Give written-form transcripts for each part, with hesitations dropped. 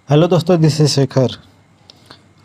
Hello दोस्तों, this is Shekhar.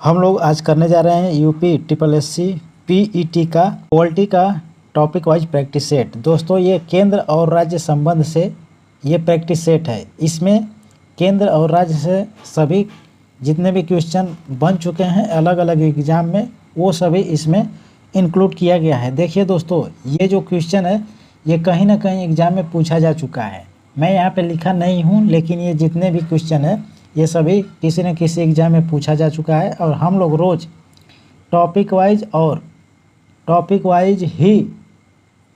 हम लोग आज करने जा रहे हैं UP triple S C PET का पॉलिटी का टॉपिक वाइज प्रैक्टिस सेट। दोस्तों, ये केंद्र और राज्य संबंध से ये प्रैक्टिस सेट है। इसमें केंद्र और राज्य से सभी जितने भी क्वेश्चन बन चुके हैं अलग अलग एग्ज़ाम में, वो सभी इसमें इंक्लूड किया गया है। देखिए दोस्तों, ये जो क्वेश्चन है ये कहीं ना कहीं एग्ज़ाम में पूछा जा चुका है। मैं यहाँ पे लिखा नहीं हूँ, लेकिन ये जितने भी क्वेश्चन है ये सभी किसी न किसी एग्ज़ाम में पूछा जा चुका है। और हम लोग रोज़ टॉपिक वाइज ही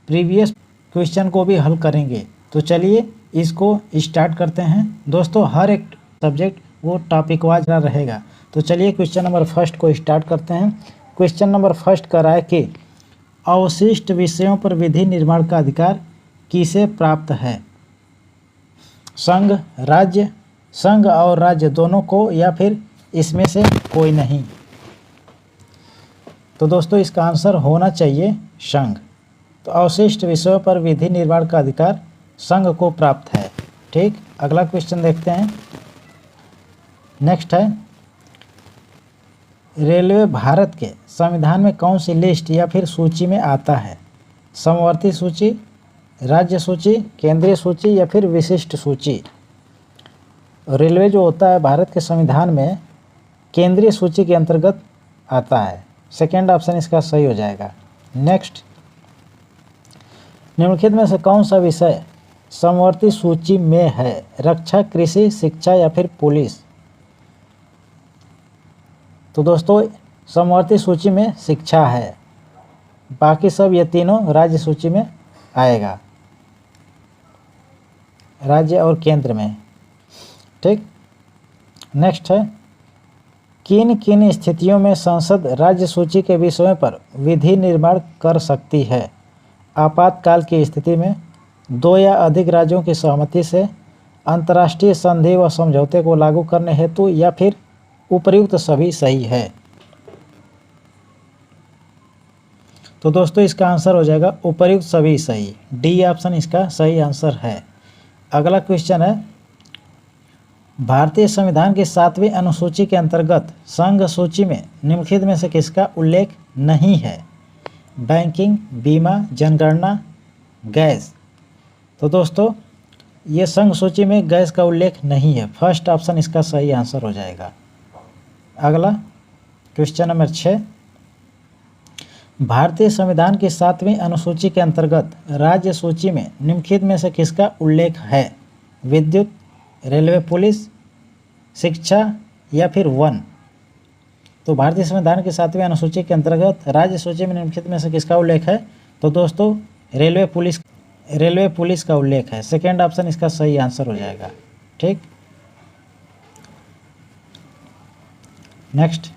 प्रीवियस क्वेश्चन को भी हल करेंगे। तो चलिए इसको स्टार्ट करते हैं। दोस्तों, हर एक सब्जेक्ट वो टॉपिक वाइज रहेगा। तो चलिए क्वेश्चन नंबर फर्स्ट को स्टार्ट करते हैं। क्वेश्चन नंबर फर्स्ट कर रहा है कि अवशिष्ट विषयों पर विधि निर्माण का अधिकार किसे प्राप्त है? संघ और राज्य दोनों को, या फिर इसमें से कोई नहीं? तो दोस्तों इसका आंसर होना चाहिए संघ। तो अवशिष्ट विषयों पर विधि निर्माण का अधिकार संघ को प्राप्त है। ठीक, अगला क्वेश्चन देखते हैं। नेक्स्ट है, रेलवे भारत के संविधान में कौन सी लिस्ट या फिर सूची में आता है? समवर्ती सूची, राज्य सूची, केंद्रीय सूची या फिर विशिष्ट सूची? रेलवे जो होता है भारत के संविधान में केंद्रीय सूची के अंतर्गत आता है। सेकेंड ऑप्शन इसका सही हो जाएगा। नेक्स्ट, निम्नलिखित में से कौन सा विषय समवर्ती सूची में है? रक्षा, कृषि, शिक्षा या फिर पुलिस? तो दोस्तों समवर्ती सूची में शिक्षा है, बाकी सब ये तीनों राज्य सूची में आएगा, राज्य और केंद्र में। ठीक, नेक्स्ट है, किन किन स्थितियों में संसद राज्य सूची के विषयों पर विधि निर्माण कर सकती है? आपातकाल की स्थिति में, दो या अधिक राज्यों की सहमति से, अंतर्राष्ट्रीय संधि व समझौते को लागू करने हेतु, या फिर उपर्युक्त सभी सही है? तो दोस्तों इसका आंसर हो जाएगा उपर्युक्त सभी सही। डी ऑप्शन इसका सही आंसर है। अगला क्वेश्चन है, भारतीय संविधान की 7वीं अनुसूची के अंतर्गत संघ सूची में निम्नलिखित में से किसका उल्लेख नहीं है? बैंकिंग, बीमा, जनगणना, गैस? तो दोस्तों ये संघ सूची में गैस का उल्लेख नहीं है। फर्स्ट ऑप्शन इसका सही आंसर हो जाएगा। अगला क्वेश्चन नंबर 6, भारतीय संविधान की 7वीं अनुसूची के अंतर्गत राज्य सूची में निम्नलिखित में से किसका उल्लेख है? विद्युत, रेलवे, पुलिस, शिक्षा या फिर वन? तो भारतीय संविधान की 7वीं अनुसूची के अंतर्गत राज्य सूची में निम्नलिखित में से किसका उल्लेख है? तो दोस्तों रेलवे पुलिस का उल्लेख है। सेकेंड ऑप्शन इसका सही आंसर हो जाएगा। ठीक, नेक्स्ट,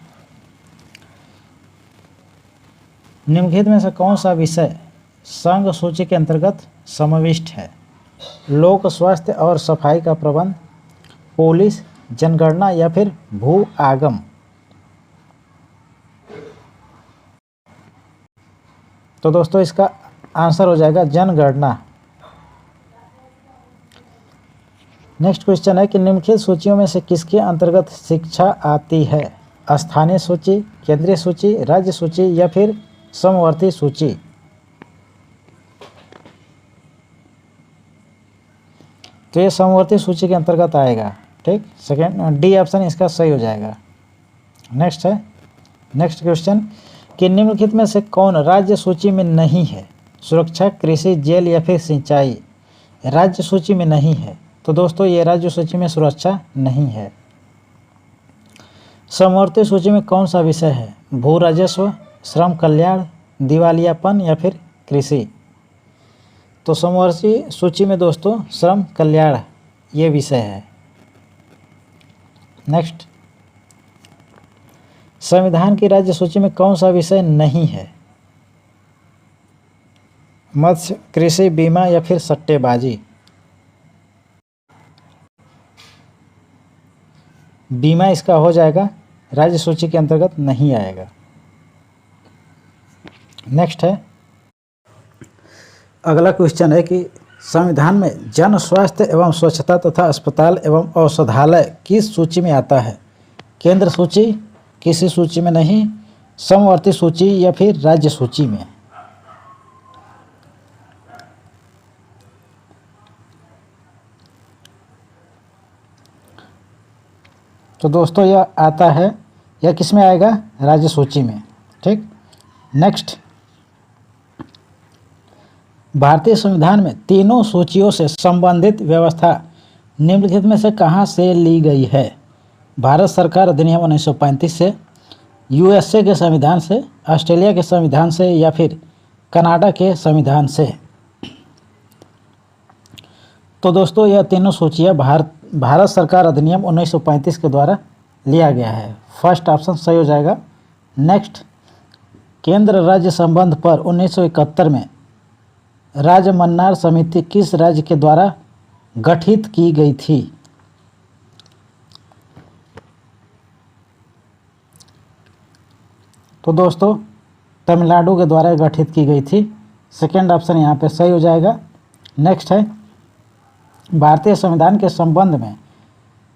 निम्नलिखित में से कौन सा विषय संघ सूची के अंतर्गत समाविष्ट है? लोक स्वास्थ्य और सफाई का प्रबंध, पुलिस, जनगणना या फिर भू आगम? तो दोस्तों इसका आंसर हो जाएगा जनगणना। नेक्स्ट क्वेश्चन है कि निम्नलिखित सूचियों में से किसके अंतर्गत शिक्षा आती है? स्थानीय सूची, केंद्रीय सूची, राज्य सूची या फिर समवर्ती सूची? तो ये समवर्ती सूची के अंतर्गत आएगा। ठीक, सेकेंड डी ऑप्शन इसका सही हो जाएगा। नेक्स्ट है, नेक्स्ट क्वेश्चन कि निम्नलिखित में से कौन राज्य सूची में नहीं है? सुरक्षा, कृषि, जेल या फिर सिंचाई? राज्य सूची में नहीं है। तो दोस्तों ये राज्य सूची में सुरक्षा नहीं है। समवर्ती सूची में कौन सा विषय है? भू राजस्व, श्रम कल्याण, दिवालियापन या फिर कृषि? तो समवर्ती सूची में दोस्तों श्रम कल्याण ये विषय है। नेक्स्ट, संविधान की राज्य सूची में कौन सा विषय नहीं है? मत्स्य, कृषि, बीमा या फिर सट्टेबाजी? बीमा इसका हो जाएगा, राज्य सूची के अंतर्गत नहीं आएगा। नेक्स्ट है, अगला क्वेश्चन है कि संविधान में जन स्वास्थ्य एवं स्वच्छता तथा अस्पताल एवं औषधालय किस सूची में आता है? केंद्र सूची, किसी सूची में नहीं, समवर्ती सूची या फिर राज्य सूची में? तो दोस्तों यह आता है, यह किस में आएगा? राज्य सूची में। ठीक। नेक्स्ट, भारतीय संविधान में तीनों सूचियों से संबंधित व्यवस्था निम्नलिखित में से कहाँ से ली गई है? भारत सरकार अधिनियम 1935 से, यूएसए के संविधान से, ऑस्ट्रेलिया के संविधान से या फिर कनाडा के संविधान से? तो दोस्तों यह तीनों सूचियाँ भारत सरकार अधिनियम 1935 के द्वारा लिया गया है। फर्स्ट ऑप्शन सही हो जाएगा। नेक्स्ट, केंद्र राज्य संबंध पर 1971 में राजमन्नार समिति किस राज्य के द्वारा गठित की गई थी? तो दोस्तों तमिलनाडु के द्वारा गठित की गई थी। सेकेंड ऑप्शन यहाँ पे सही हो जाएगा। नेक्स्ट है, भारतीय संविधान के संबंध में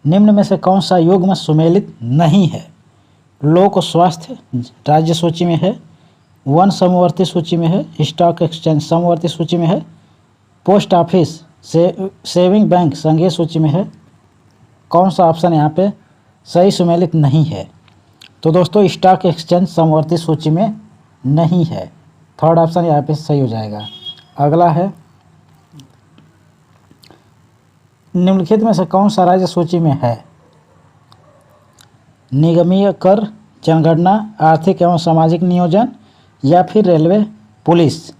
निम्न में से कौन सा युग्म सुमेलित नहीं है? लोक स्वास्थ्य राज्य सूची में है, वन समवर्ती सूची में है, स्टॉक एक्सचेंज समवर्ती सूची में है, पोस्ट ऑफिस सेविंग बैंक संघीय सूची में है। कौन सा ऑप्शन यहाँ पे सही सुमेलित नहीं है? तो दोस्तों स्टॉक एक्सचेंज समवर्ती सूची में नहीं है। थर्ड ऑप्शन यहाँ पे सही हो जाएगा। अगला है, निम्नलिखित में से कौन सा राज्य सूची में है? निगमीय कर, जनगणना, आर्थिक एवं सामाजिक नियोजन या फिर रेलवे पुलिस?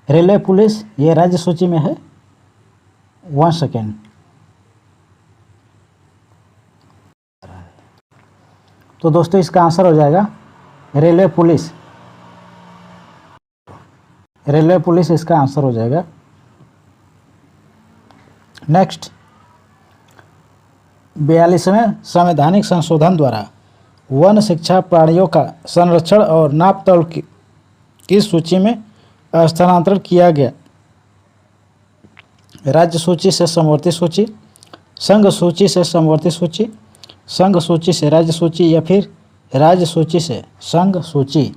रेलवे पुलिस ये राज्य सूची में है। 1 सेकेंड। तो दोस्तों इसका आंसर हो जाएगा रेलवे पुलिस। रेलवे पुलिस इसका आंसर हो जाएगा। नेक्स्ट, 42वें संवैधानिक संशोधन द्वारा वन शिक्षा प्राणियों का संरक्षण और नापतोल की सूची में स्थानांतरण किया गया? राज्य सूची से समवर्ती सूची, संघ सूची से समवर्ती सूची, संघ सूची से राज्य सूची या फिर राज्य सूची से संघ सूची?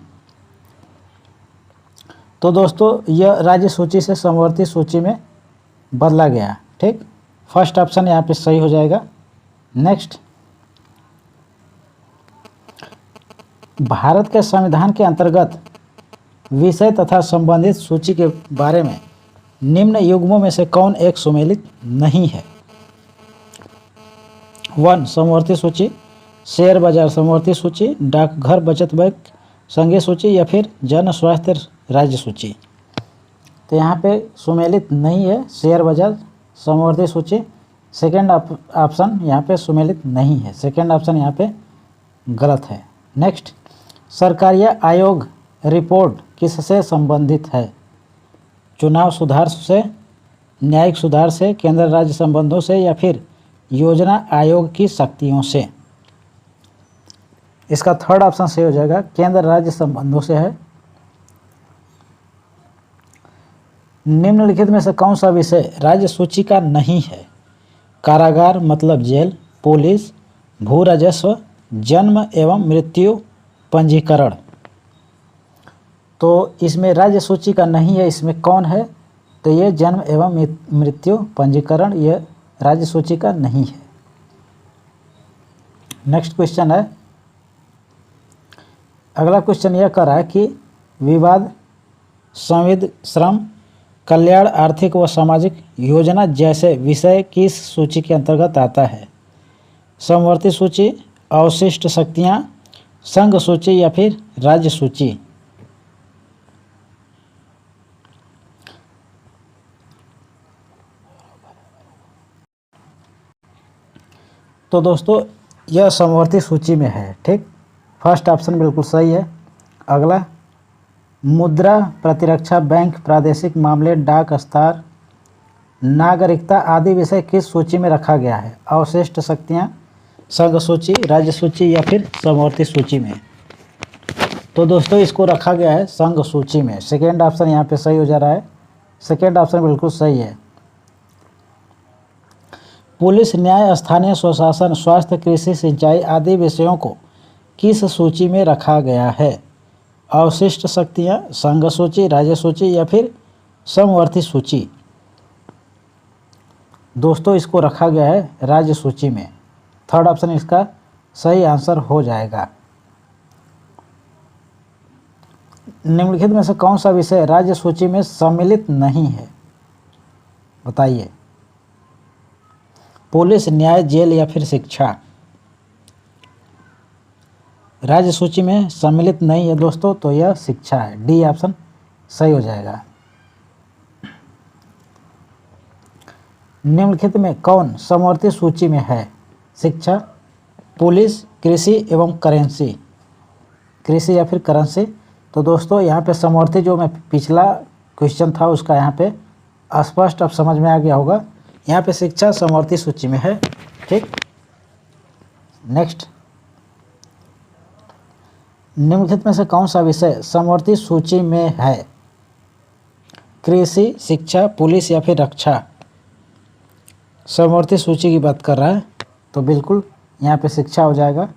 तो दोस्तों यह राज्य सूची से समवर्ती सूची में बदला गया। ठीक। फर्स्ट ऑप्शन यहाँ पे सही हो जाएगा। नेक्स्ट, भारत के संविधान के अंतर्गत विषय तथा संबंधित सूची के बारे में निम्न युग्मों में से कौन एक सुमेलित नहीं है? 1 समवर्ती सूची, शेयर बाजार समवर्ती सूची, डाकघर बचत बैंक संघीय सूची या फिर जन स्वास्थ्य राज्य सूची? तो यहाँ पे सुमेलित नहीं है शेयर बाजार समवर्ती सूची। सेकेंड ऑप्शन यहाँ पे सुमेलित नहीं है। सेकेंड ऑप्शन यहाँ पे गलत है। नेक्स्ट, सरकारीय आयोग रिपोर्ट किससे संबंधित है? चुनाव सुधार से, न्यायिक सुधार से, केंद्र राज्य संबंधों से या फिर योजना आयोग की शक्तियों से? इसका थर्ड ऑप्शन सही हो जाएगा, केंद्र राज्य संबंधों से है। निम्नलिखित में से कौन सा विषय राज्य सूची का नहीं है? कारागार मतलब जेल, पुलिस, भू राजस्व, जन्म एवं मृत्यु पंजीकरण? तो इसमें राज्य सूची का नहीं है, इसमें कौन है? तो ये जन्म एवं मृत्यु पंजीकरण ये राज्य सूची का नहीं है। नेक्स्ट क्वेश्चन है, अगला क्वेश्चन यह कर रहा है कि विवाद, संविद, श्रम, कल्याण, आर्थिक व सामाजिक योजना जैसे विषय किस सूची के अंतर्गत आता है? समवर्ती सूची, अवशिष्ट शक्तियाँ, संघ सूची या फिर राज्य सूची? तो दोस्तों यह समवर्ती सूची में है। ठीक। फर्स्ट ऑप्शन बिल्कुल सही है। अगला, मुद्रा, प्रतिरक्षा बैंक, प्रादेशिक मामले, डाक स्तर, नागरिकता आदि विषय किस सूची में रखा गया है? अवशिष्ट शक्तियाँ, संघ सूची, राज्य सूची या फिर समवर्ती सूची में? तो दोस्तों इसको रखा गया है संघ सूची में। सेकेंड ऑप्शन यहाँ पे सही हो जा रहा है, सेकेंड ऑप्शन बिल्कुल सही है। पुलिस, न्याय, स्थानीय स्वशासन, स्वास्थ्य, कृषि, सिंचाई आदि विषयों को किस सूची में रखा गया है? अवशिष्ट शक्तियाँ, संघ सूची, राज्य सूची या फिर समवर्ती सूची? दोस्तों इसको रखा गया है राज्य सूची में। थर्ड ऑप्शन इसका सही आंसर हो जाएगा। निम्नलिखित में से कौन सा विषय राज्य सूची में सम्मिलित नहीं है? बताइए। पुलिस, न्याय, जेल या फिर शिक्षा? राज्य सूची में सम्मिलित नहीं है दोस्तों, तो यह शिक्षा है। डी ऑप्शन सही हो जाएगा। निम्नलिखित में कौन समवर्ती सूची में है? शिक्षा, पुलिस, कृषि एवं करेंसी? कृषि या फिर करेंसी? तो दोस्तों यहाँ पे समवर्ती, जो मैं पिछला क्वेश्चन था उसका यहाँ पे स्पष्ट अब समझ में आ गया होगा। यहाँ पे शिक्षा समवर्ती सूची में है। ठीक, नेक्स्ट। निम्नलिखित में से कौन सा विषय समवर्ती सूची में है? कृषि, शिक्षा, पुलिस या फिर रक्षा? समवर्ती सूची की बात कर रहा है, तो बिल्कुल यहाँ पे शिक्षा हो जाएगा।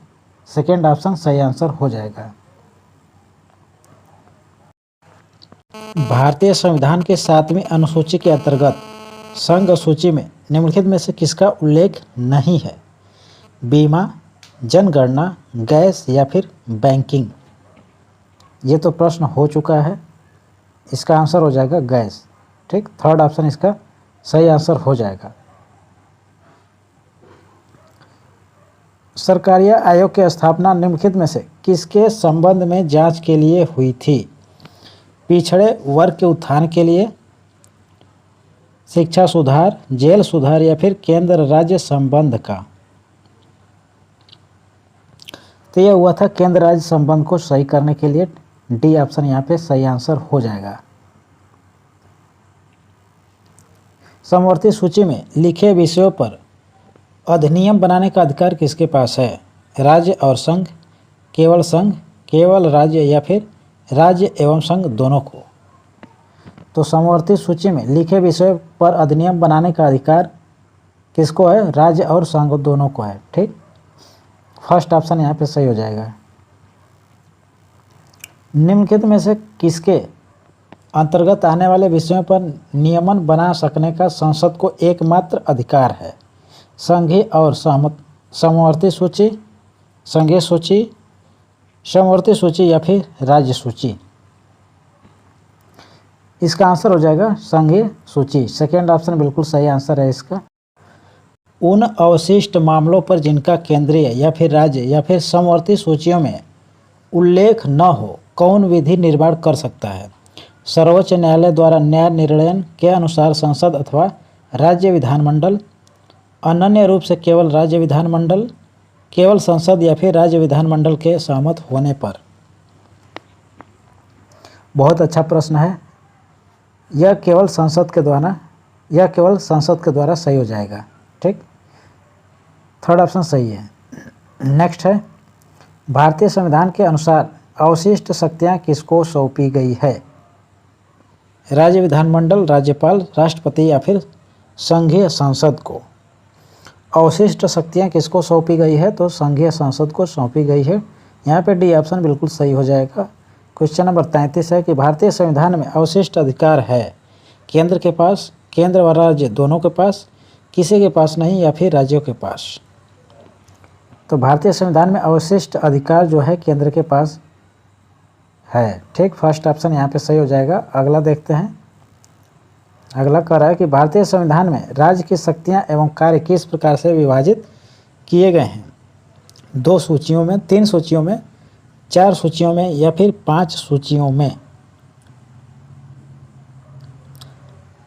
सेकेंड ऑप्शन सही आंसर हो जाएगा। भारतीय संविधान के 7वीं अनुसूची के अंतर्गत संघ सूची में निम्नलिखित में से किसका उल्लेख नहीं है? बीमा, जनगणना, गैस या फिर बैंकिंग? ये तो प्रश्न हो चुका है, इसका आंसर हो जाएगा गैस। ठीक, थर्ड ऑप्शन इसका सही आंसर हो जाएगा। सरकारिया आयोग की स्थापना निम्नलिखित में से किसके संबंध में जांच के लिए हुई थी? पिछड़े वर्ग के उत्थान के लिए, शिक्षा सुधार, जेल सुधार या फिर केंद्र राज्य संबंध का? तो यह हुआ था केंद्र राज्य संबंध को सही करने के लिए। डी ऑप्शन यहाँ पे सही आंसर हो जाएगा। समवर्ती सूची में लिखे विषयों पर अधिनियम बनाने का अधिकार किसके पास है? राज्य और संघ, केवल संघ, केवल राज्य या फिर राज्य एवं संघ दोनों को? तो समवर्ती सूची में लिखे विषय पर अधिनियम बनाने का अधिकार किसको है? राज्य और संघ दोनों को है। ठीक, फर्स्ट ऑप्शन यहाँ पे सही हो जाएगा। निम्नलिखित में से किसके अंतर्गत आने वाले विषयों पर नियमन बना सकने का संसद को एकमात्र अधिकार है? संघीय और समवर्ती सूची, संघीय सूची, समवर्ती सूची या फिर राज्य सूची? इसका आंसर हो जाएगा संघीय सूची। सेकेंड ऑप्शन बिल्कुल सही आंसर है इसका। उन अवशिष्ट मामलों पर जिनका केंद्रीय या फिर राज्य या फिर समवर्ती सूचियों में उल्लेख न हो, कौन विधि निर्माण कर सकता है? सर्वोच्च न्यायालय द्वारा न्याय निर्णय के अनुसार संसद अथवा राज्य विधानमंडल, अनन्य रूप से केवल राज्य विधानमंडल, केवल संसद या फिर राज्य विधानमंडल के सहमत होने पर? बहुत अच्छा प्रश्न है। यह केवल संसद के द्वारा सही हो जाएगा। ठीक, थर्ड ऑप्शन सही है। नेक्स्ट है, भारतीय संविधान के अनुसार अवशिष्ट शक्तियाँ किसको सौंपी गई है? राज्य विधानमंडल, राज्यपाल, राष्ट्रपति या फिर संघीय संसद को? अवशिष्ट शक्तियाँ किसको सौंपी गई है? तो संघीय संसद को सौंपी गई है। यहाँ पे डी ऑप्शन बिल्कुल सही हो जाएगा। क्वेश्चन नंबर 33 है कि भारतीय संविधान में अवशिष्ट अधिकार है केंद्र के पास, केंद्र व राज्य दोनों के पास, किसी के पास नहीं या फिर राज्यों के पास? तो भारतीय संविधान में अवशिष्ट अधिकार जो है केंद्र के पास है। ठीक, फर्स्ट ऑप्शन यहाँ पे सही हो जाएगा। अगला देखते हैं। अगला कह रहा है कि भारतीय संविधान में राज्य की शक्तियाँ एवं कार्य किस प्रकार से विभाजित किए गए हैं? 2 सूचियों में, 3 सूचियों में, 4 सूचियों में या फिर 5 सूचियों में?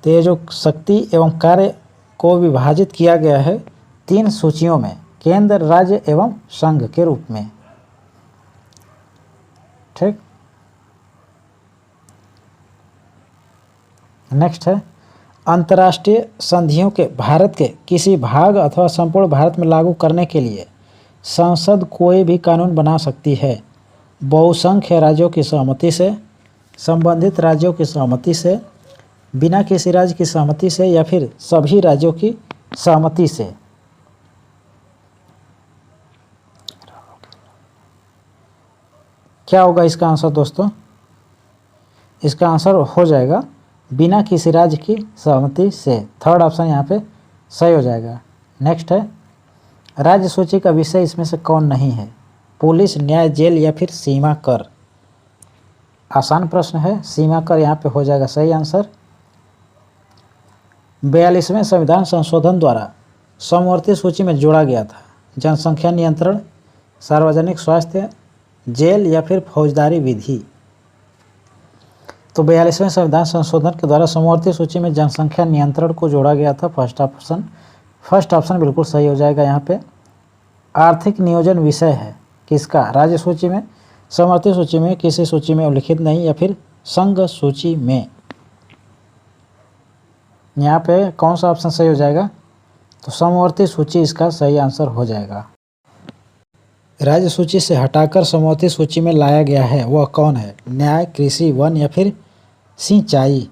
तो ये जो शक्ति एवं कार्य को विभाजित किया गया है 3 सूचियों में, केंद्र, राज्य एवं संघ के रूप में। ठीक, नेक्स्ट है, अंतर्राष्ट्रीय संधियों के भारत के किसी भाग अथवा संपूर्ण भारत में लागू करने के लिए संसद कोई भी कानून बना सकती है। बहुसंख्य राज्यों की सहमति से, संबंधित राज्यों की सहमति से, बिना किसी राज्य की सहमति से या फिर सभी राज्यों की सहमति से। क्या होगा इसका आंसर दोस्तों? इसका आंसर हो जाएगा बिना किसी राज्य की सहमति से। थर्ड ऑप्शन यहाँ पे सही हो जाएगा। नेक्स्ट है, राज्य सूची का विषय इसमें से कौन नहीं है? पुलिस, न्याय, जेल या फिर सीमा कर। आसान प्रश्न है, सीमा कर यहाँ पे हो जाएगा सही आंसर। 42वें संविधान संशोधन द्वारा समवर्ती सूची में जोड़ा गया था जनसंख्या नियंत्रण, सार्वजनिक स्वास्थ्य, जेल या फिर फौजदारी विधि। तो 42वें संविधान संशोधन के द्वारा समवर्ती सूची में जनसंख्या नियंत्रण को जोड़ा गया था। फर्स्ट ऑप्शन बिल्कुल सही हो जाएगा यहाँ पे। आर्थिक नियोजन विषय है किसका? राज्य सूची में, समवर्ती सूची में, किसी सूची में उल्लिखित नहीं या फिर संघ सूची में। यहाँ पे कौन सा ऑप्शन सही हो जाएगा? तो समवर्ती सूची इसका सही आंसर हो जाएगा। राज्य सूची से हटाकर समवर्ती सूची में लाया गया है वह कौन है? न्याय, कृषि, वन या फिर सिंचाई।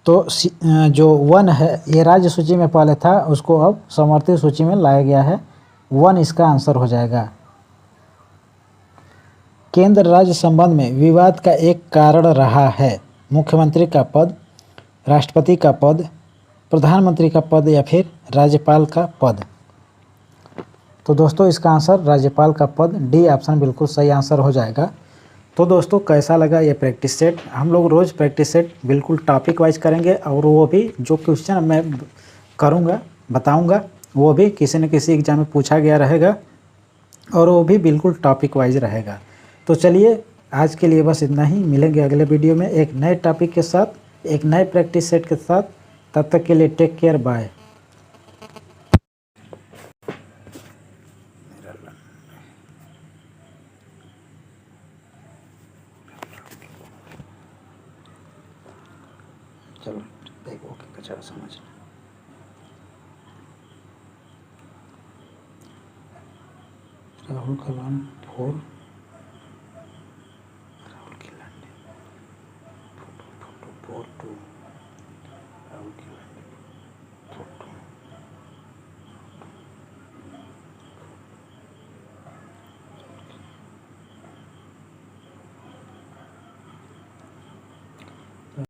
तो जो वन है ये राज्य सूची में पहले था, उसको अब समवर्ती सूची में लाया गया है, वन इसका आंसर हो जाएगा। केंद्र राज्य संबंध में विवाद का एक कारण रहा है मुख्यमंत्री का पद, राष्ट्रपति का पद, प्रधानमंत्री का पद या फिर राज्यपाल का पद। तो दोस्तों इसका आंसर राज्यपाल का पद, डी ऑप्शन बिल्कुल सही आंसर हो जाएगा। तो दोस्तों कैसा लगा ये प्रैक्टिस सेट? हम लोग रोज़ प्रैक्टिस सेट बिल्कुल टॉपिक वाइज करेंगे और वो भी जो क्वेश्चन मैं करूँगा बताऊँगा वो भी किसी न किसी एग्जाम में पूछा गया रहेगा और वो भी बिल्कुल टॉपिक वाइज रहेगा। तो चलिए आज के लिए बस इतना ही, मिलेंगे अगले वीडियो में एक नए टॉपिक के साथ, एक नए प्रैक्टिस सेट के साथ। तब तक के लिए टेक केयर, बाय। चलो देखो ओके कचरा समझना। राहुल कलाम 4, राहुल की लंडे 4 2